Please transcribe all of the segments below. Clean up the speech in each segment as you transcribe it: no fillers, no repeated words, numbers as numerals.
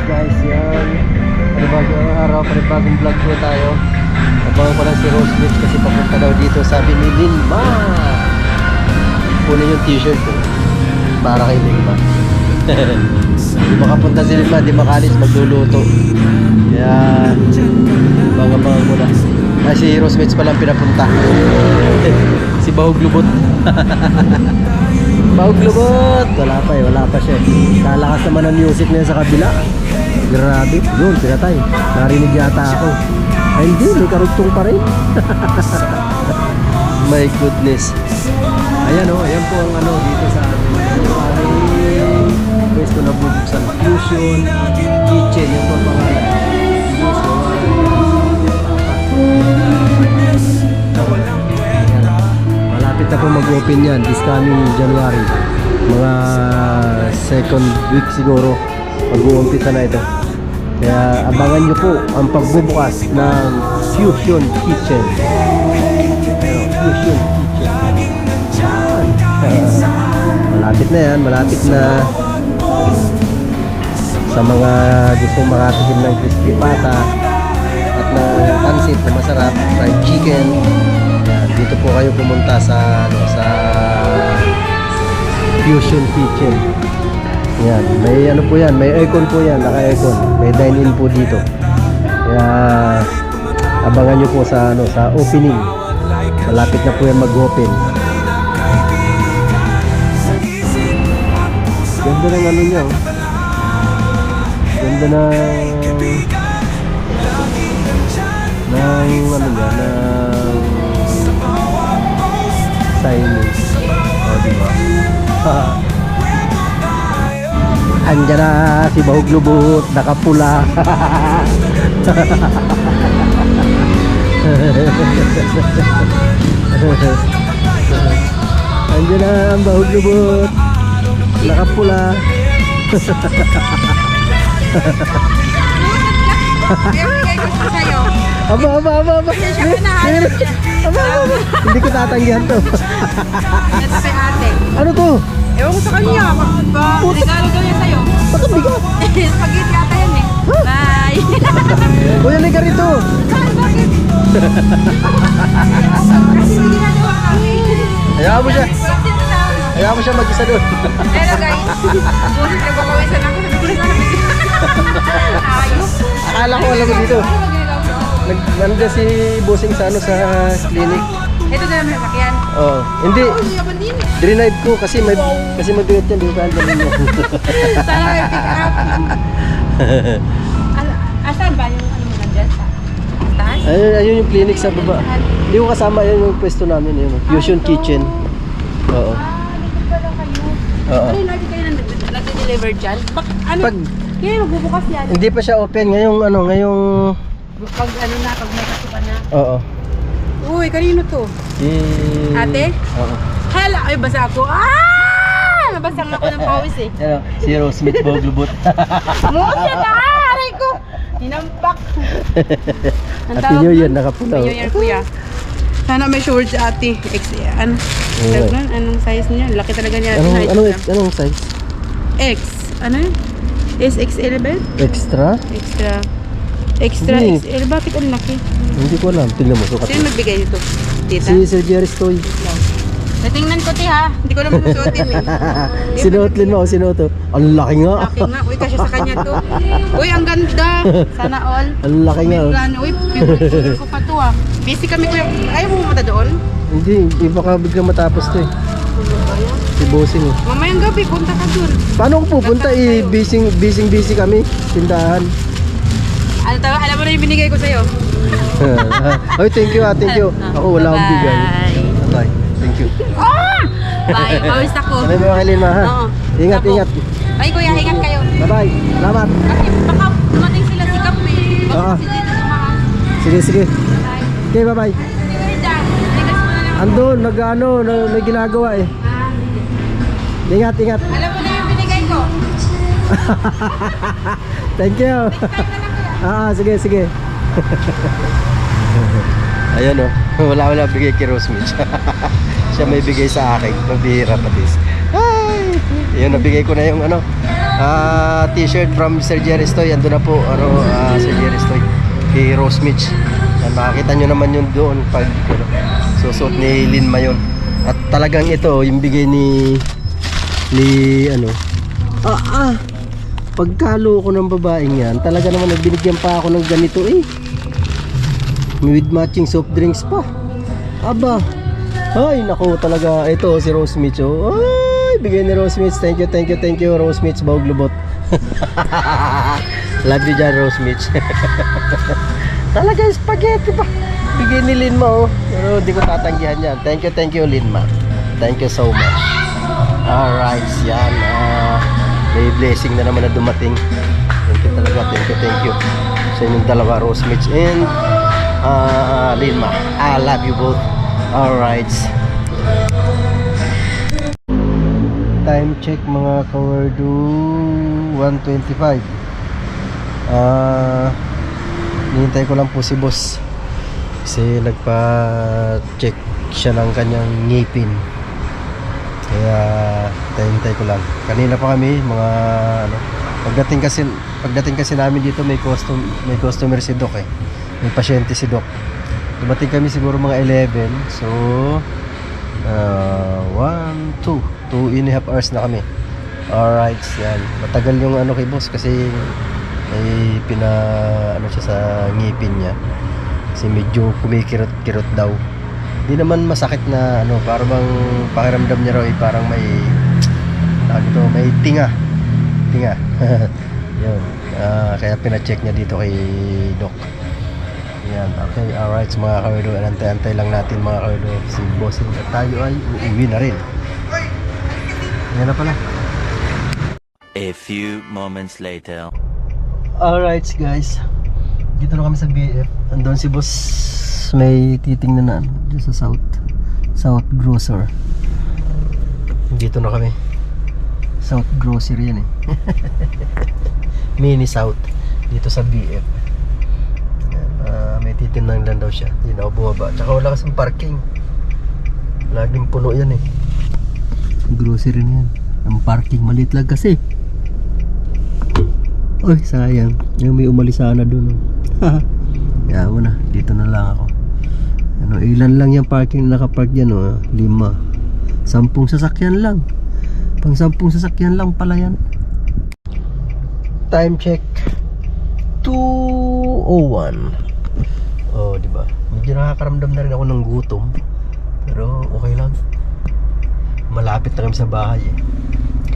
guys, yan. Panibagong araw, panibagong vlog po tayo. Abangan ko lang si Rosemary kasi papunta daw dito, sabi ni Linma. Kunin yung t-shirt ko para kay Linma. Di makapunta si Linma, di makalis, magluluto. Kaya abangan mo na. Si Rosemary palang pinapunta. Si Bahog Lubot. Bahog Lubot! Wala pa siya. Lalakas naman ang music niya sa kabila. Grabe, yun, pinatay. Narinig yata ako. Ay hindi, may karugtong pa rin. My goodness. Ayan o, ayan po ang ano dito sa atin. Pwesto na bubuksan. Fusion Kitchen, yung po pangalan. Malapit na po mag-open yan this coming January. Mga second week siguro mag-uumpisa na ito. Kaya abangan nyo po ang pagbubukas ng Fusion Kitchen. Fusion Kitchen. Malapit na yan, malapit na. Sa mga gustong makatikim ng crispy pata at na pansit na masarap, fried chicken. Yan, dito po kayo pumunta sa Fusion Kitchen. Yan, may ano po yan, may aircon po yan, naka-aircon. May dine-in po dito. Kaya abangan nyo po sa opening. Malapit na po yan mag-open. Ganda ng ano niya, oh. Ganda ng signage. Oh, diba? Andiyan na si Bahog Lubot, nakapula. Andiyan na ang Bahog Lubot, nakapula. Aba. Hindi ko tatanggihan to. Ito kay ate. Ano to? Ewan ko sa kanya. Regalo daw yan sa'yo. Bakit bigat? Spaghetti ata yan eh. Bye. Kuya, liga rito. Bakit? Kasi hindi ginagawa kami. Hayaan mo siya mag-isa doon. Hello guys. Bulit na babawisan ako. Sabi ko na ayos. Akala ko alam mo dito. Nandiyan si Bossing sa clinic. Ito na naman sakyan. Oh, hindi. Denied ko kasi mabigat yan, di ba? Sana may pick up. Asan ba yung ano mo nandyan? Sa taas? Ayun yung clinic sa baba. Hindi ko kasama, yun yung pwesto namin, yun. Fusion Kitchen. Oo. Dito pala kayo. Oo. Ay, lagi kayo nag-deliver dyan? Ano? Kaya magbubukas yan. Hindi pa siya open ngayong Pag may kasukan na. Oo. Uy, kanino to? Ate? Oo. Hala! Ay, basa ako. Nabasang ako ng pawis eh. Ano, si Rosemary Bahog Lubot. Musya na! Aray ko! Hinampak. Happy New Year, nakapulaw. Happy New Year, kuya. Sana may short si ate. XL. Anong size niya? Laki talaga niya. Anong size? X. Ano yun? SXL ba yun? Extra? Extra Hindi. XL. Bakit ang laki? Hindi ko alam. Tingnan mo. Sukat. Sino nagbigay nito? Tita? Si Sir Jerry's Toy. Natingnan ko ha. Hindi ko naman susuotin eh. Sinuotlin mo o sinuoto? Ang laki nga. Laki nga. Uy, kasya sa kanya to. Uy, ang ganda. Sana all. Ang laki nga. Uy, favorite ko pa to Busy kami kuya. Ayaw mo mata doon? Hindi baka biglang matapos to eh. Si Bossing eh. Mamayang gabi, punta ka dun. Paano ko pupunta eh? Busy kami. Tindahan. Alam mo na yung binigay ko sa'yo. Oy, thank you. Ako wala akong bigay. Bye. Thank you. Bye. Pawis ako. Sabi mo kay Lima ha? Oo. Ingat. Ay kuya, ingat kayo. Bye-bye. Salamat. Kasi baka dumating sila si Kape. Oo. Baka si Dito sumaka. Sige. Bye. Okay, bye-bye. Sige kuya dyan. Ligas mo na lang. Andun, may ginagawa eh. Ingat. Alam mo na yung binigay ko. Thank you. Sige. Ayan o. Wala bigay kay Rosemary. Siya may bigay sa akin. Mabihira pa this. Ay! Ayun, nabigay ko na yung T-shirt from Sir Jerry Stoy. Ando na po, Sir Jerry Stoy kay Rose Mitch. Yan, makikita nyo naman yun doon pag susuot ni Linma yun. At talagang ito yung bigay ni pagkalo ko ng babaeng yan, talaga naman nagbinigyan pa ako ng ganito with matching soft drinks pa. Aba, ay nako talaga, ito si Rose Mitch. Ay, bigay ni Rose Mitch. Thank you Rose Mitch, Bawag Lubot. Love you dyan, Rose Mitch. Talaga spaghetti pa bigay ni Linma, pero hindi ko tatanggihan yan. Thank you Linma, thank you so much. Alright, yan, may blessing na naman na dumating. Thank you talaga, thank you sa inyong dalawa, Rose Mitch and Linma. I love you both. Alright, time check mga kawardo, 1:25. Hinihintay ko lang po si boss kasi nagpa-check siya ng kanyang ngipin, kaya hintay ko lang. Kanina pa kami mga pagdating kasi namin dito, may customer si Doc may pasyente si Doc. Dumating kami siguro mga 11, so 2.5 hours na kami. Alright, yan, matagal yung kay boss kasi may siya sa ngipin niya kasi medyo kumikirot-kirot daw. Hindi naman masakit na para bang pakiramdam niya raw parang may tinga yun, kaya pina-check niya dito kay Doc. Yan, okay, alright mga kawido, antay lang natin mga kawido si boss at tayo ay uuwi na rin. Yan na pala. A few moments later. Alright guys, dito na kami sa BF. Andun si boss, may titingnan na dito sa South Grocer. Dito na kami, South Grocery yan Mini South dito sa BF. May titingnan lang daw siya, hindi na ako bumaba. Tsaka wala kasing parking, laging puno yan grocery na yan. Ang parking maliit lang kasi. Oy, sayang. Yung may umalis sana doon. Kaya mo na, dito na lang ako. Ilan lang yung parking na nakapark dyan, 5. 10 sasakyan lang. Pang 10 sasakyan lang pala yan. Time check 2:01. Oh, di ba? Medyo nakakaramdam na rin ako ng gutom. Pero okay lang. Malapit na kami sa bahay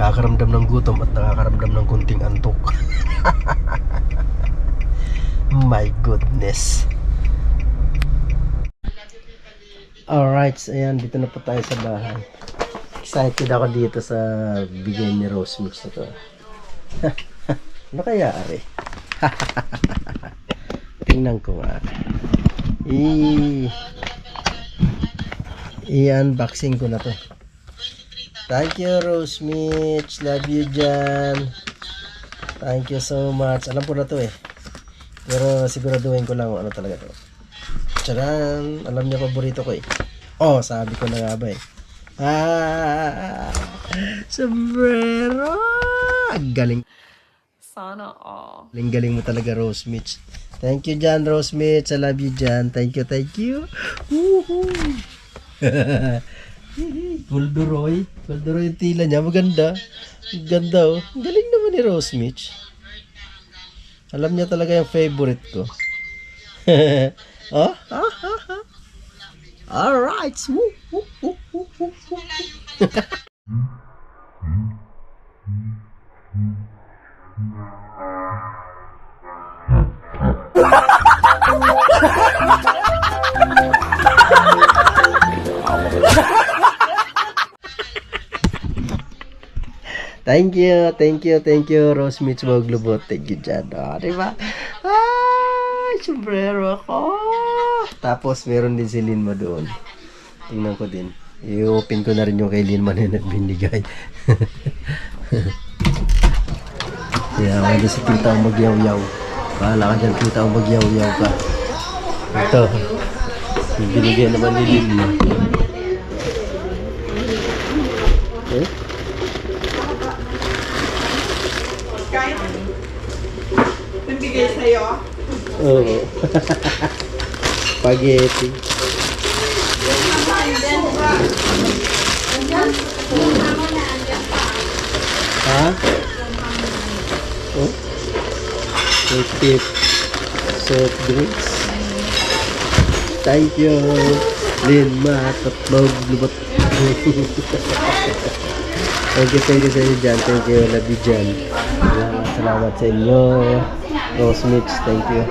Nakakaramdam ng gutom at nakakaramdam ng kunting antok. My goodness. Alright, ayan, dito na po tayo sa bahay. Excited ako dito sa bigay ni Rose Mitch na to. Ano kaya ari? Tingnan ko nga. I-unboxing ko na to. Thank you Rose Mitch, love you dyan. Thank you so much. Alam ko na to pero siguraduhin ko lang ano talaga to. Tcharan! Alam niya paborito ko sabi ko na nga ba sombrero! Galing. Sana all. Galing mo talaga Rose Mitch. Thank you dyan Rose Mitch, I love you dyan. Thank you. Woohoo! Golduroy yung tila niya, maganda. Ganda Galing naman ni Rose Mitch. Alam niya talaga yung favorite ko. Alright. Thank you Rose Mitch Bawag Lubot. Thank you dyan. Diba? Sombrero ako. Tapos meron din si Linma doon. Tingnan ko din. I-open ko na rin yung kay Linma na binigay. Kaya wala si tita ang magyaw-yaw. Bahala ka dyan tita ang magyaw-yaw ka. Ito. Yung binigay naman ni Linma. Kahit nabigay sa'yo. Oo. Spaghetti. Ha? Oh? Tip. Soft drinks. Thank you. Lin, tatlog, lubot. Thank you sa inyo dyan. Thank you. Love you dyan. Salamat sa inyo. Rose mix. Thank you.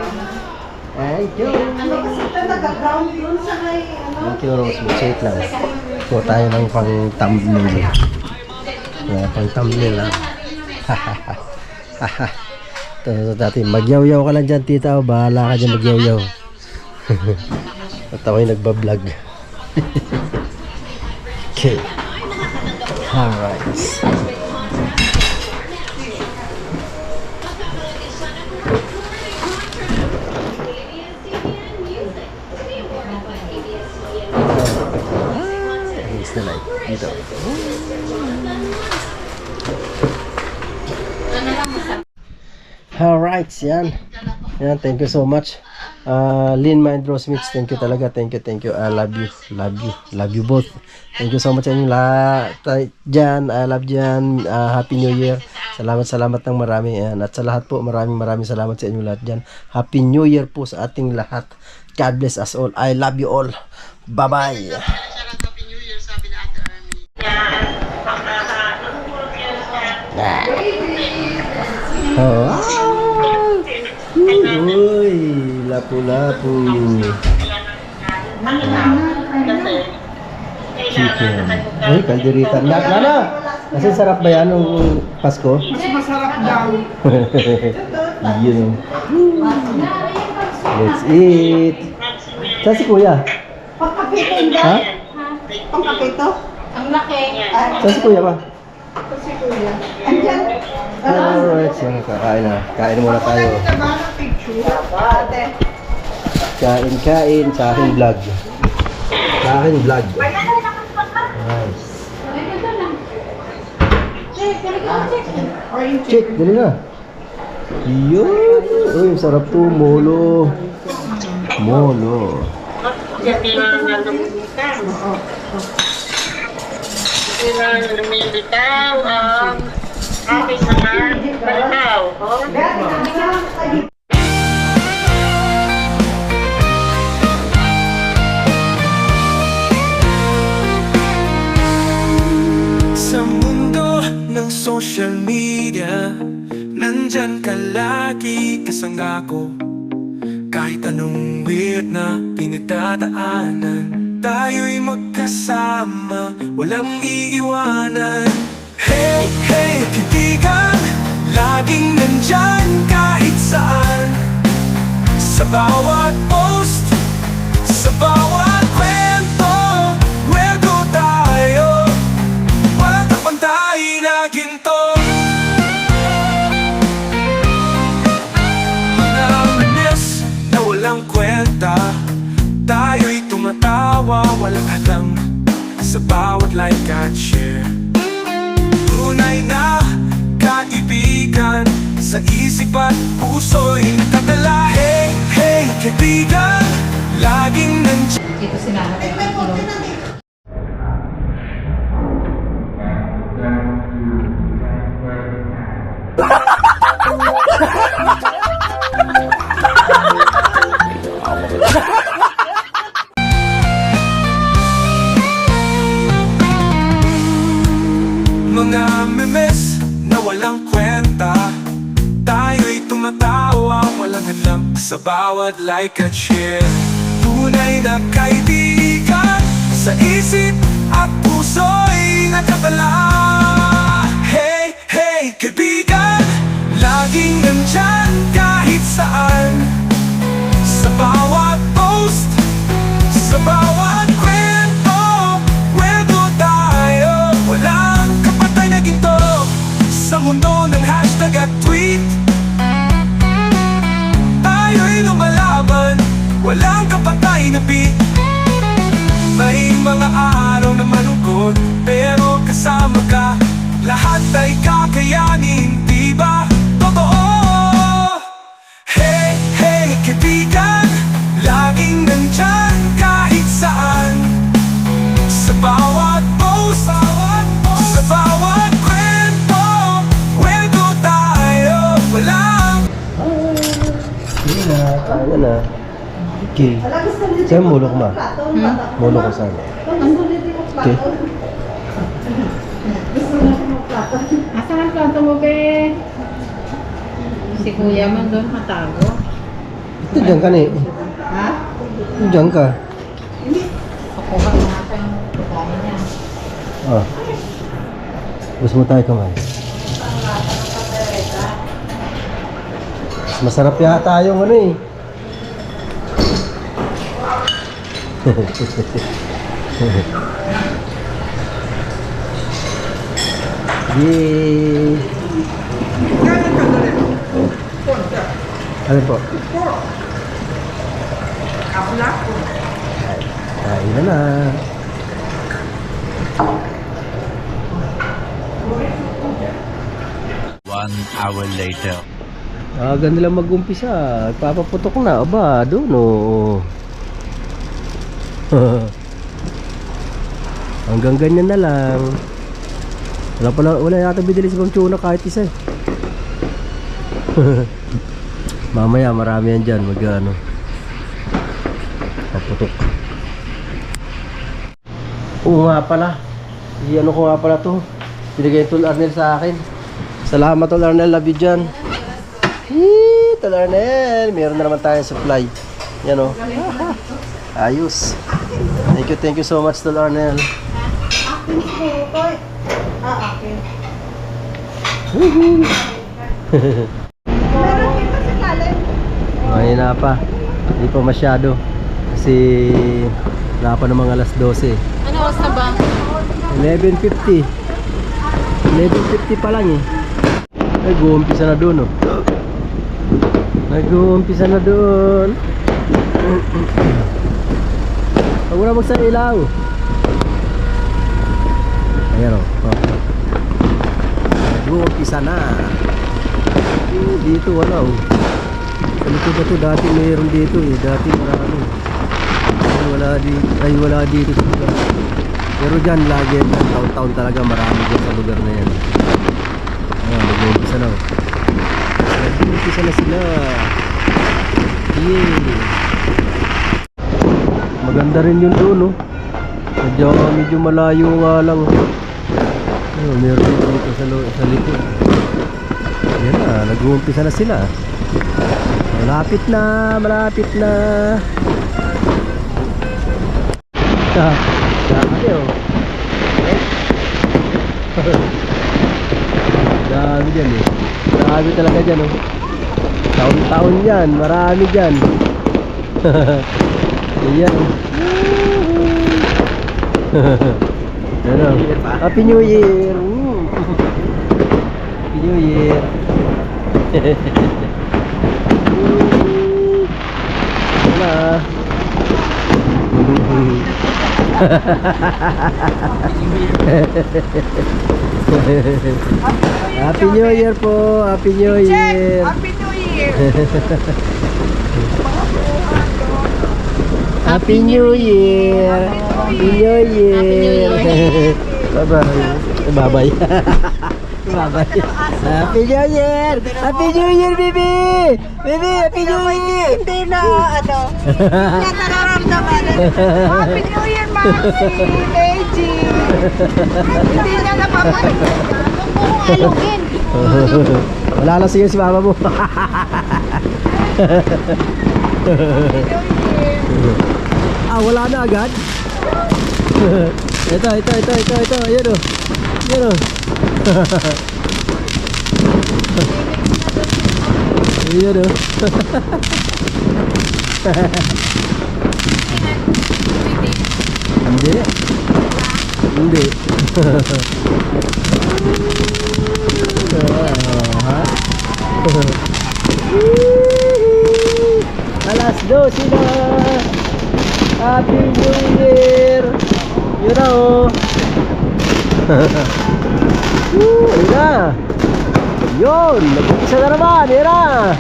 Thank you. Thank you, Rose mix. Wait lang. Kuha tayo ng pang thumbnail. Pang thumbnail lang. Ito dati. Magyaw-yaw ka lang dyan, tita. Bahala ka dyan magyaw-yaw. At ako'y nagbablog. Okay. Alright. Ayos na light. Dito. Alright, yan. Yan, thank you so much. Lin, Mind, Rose Mix, thank you talaga. Thank you. I love you. Love you both. Thank you so much sa inyo lahat dyan. I love dyan. Happy New Year. Salamat ng marami. Yan. At sa lahat po, maraming salamat sa inyo lahat dyan. Happy New Year po sa ating lahat. God bless us all. I love you all. Bye-bye. Oh. Uy, lapu-lapu. Chicken. Uy, kalderita. Nana, kasi sarap ba yan nung Pasko? Mas masarap daw. Yun. Let's eat. Saan si Kuya? Pangkapitin Ha? dyan. Pangkapito? Ang laki. Saan si Kuya ba? Si Kuya. Andyan. Alright, so kakain na. Kain muna tayo. Kain sa aking vlog. Nice. Check, dali na. Yun. Uy, sarap to. Molo. Lumilitaw ang aking mga balitaw. Sa mundo ng social media, nandyan ka lagi kasangga ko. Kahit anong weird na pinagdadaanan, tayo'y magkasama, walang iiwanan. Hey, kaibigan, laging nandyan kahit saan. Sa bawat post, sa bawat kwento, wego tayo, walang kapantay na ginto. Mga manis na walang kwenta, tayo'y tumatawa, walang hadlang sa bawat like at share. Tunay na kaibigan, sa isip at puso'y nakatala. Hey, kaibigan, laging nandiyan. Ito sinabi ko. Mga memes na walang kwenta, tayo'y tumatawa, walang hadlang sa bawat like at share. Tunay na kaibigan, sa isip at puso'y nakatala. Hey, kaibigan, laging nandyan kahit saan. Sa bawat post, sa bawat kwento, wego tayo, walang kapatay na ginto. Sa mundo ng hashtag at tweet, tayo'y lumalaban, walang kapatay na beat. May mga araw na malungkot, pero kasama ka, lahat ay kakayanin, di ba? Yan na. Okay. Saan mulok ma? Mulok ko saan? Okay. Asan ang plato mo, be? Si kuya man doon matago. Ito dyan ka na eh. Ha? Dyan ka. Pakuha mo natin ang pagkain niya. Ah. Gusto mo tayo kumain? Masarap yata yung ano eh. Yay! Ano po? Kain na na. One hour later. Ganda lang mag-umpisa. Papaputok na. Aba, doon oh. Hanggang ganyan na lang. Wala yata binili sa tuna kahit isa eh. Mamaya marami yan dyan. Mag-ano. Paputok. Oo nga pala. Ano ko nga pala to. Binigay yung Tol Arnel sa akin. Salamat Tol Arnel. Love you dyan. Tol Arnel. Meron na naman tayong supply. Yan o. Ayos. Thank you so much Tol Arnel. Mahina pa. Hindi pa masyado. Kasi wala pa namang alas 12. Ano oras na ba? 11:50. 11:50 pa lang eh. Nag-uumpisa na doon oh. Nag-uumpisa na doon. Huwag mo na magsa ilaw. Ayan o. Nag-uumpisa na. Dito wala o. Sa likod na to dati mayroon dito eh. Dati marami. Wala dito sa lugar. Pero dyan lagi taon-taon talaga marami dyan sa lugar na yan. Ayan, nag-uumpisa na o. Nag-uumpisa na sila. Yay! Maganda rin yun doon no. Medyo malayo nga lang. Meron dito sa likod. Yan na, nag-uumpisa na sila. Malapit na. Dami oh. Dami dyan eh. Marami talaga dyan oh. Taon-taon yan, marami dyan. Ayan. Ano? Happy New Year. Happy New Year. Wala. Happy New Year po. Happy New Year. Happy New Year! Happy New Year. Happy New Year. Bye-bye. Bye-bye. Bye-bye. Happy New Year. Happy New Year, baby. Baby, Happy New Year. Hindi na, hindi na nararamdaman. Happy New Year, Mami! Beji! Hindi niya napapalit. Kung alugin. Wala lang siya si mama mo. Wala na agad. Ito. Ayan o. Ayan o. Ayan o. Hindi. Alas 12 na. Happy New Year. Yun na oh. Yun na. Yun. Nag-umpisa na naman. Yun na.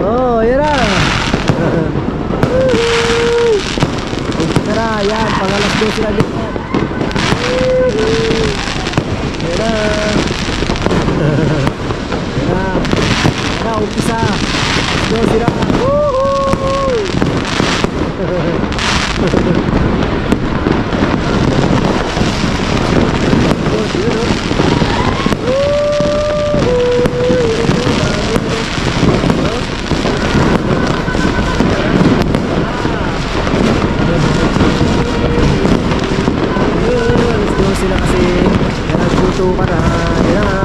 Oh, yun na. Umpisa na. Yan. Pang alas 12 na dito. Yun na. Yun na. Na, umpisa. 12 na. Woohoo! Let's go sila kasi nagputo ka na. Yan na.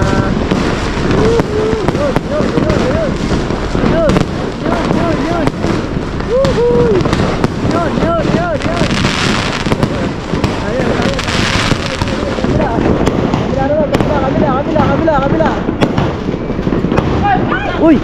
Kabila. Uy!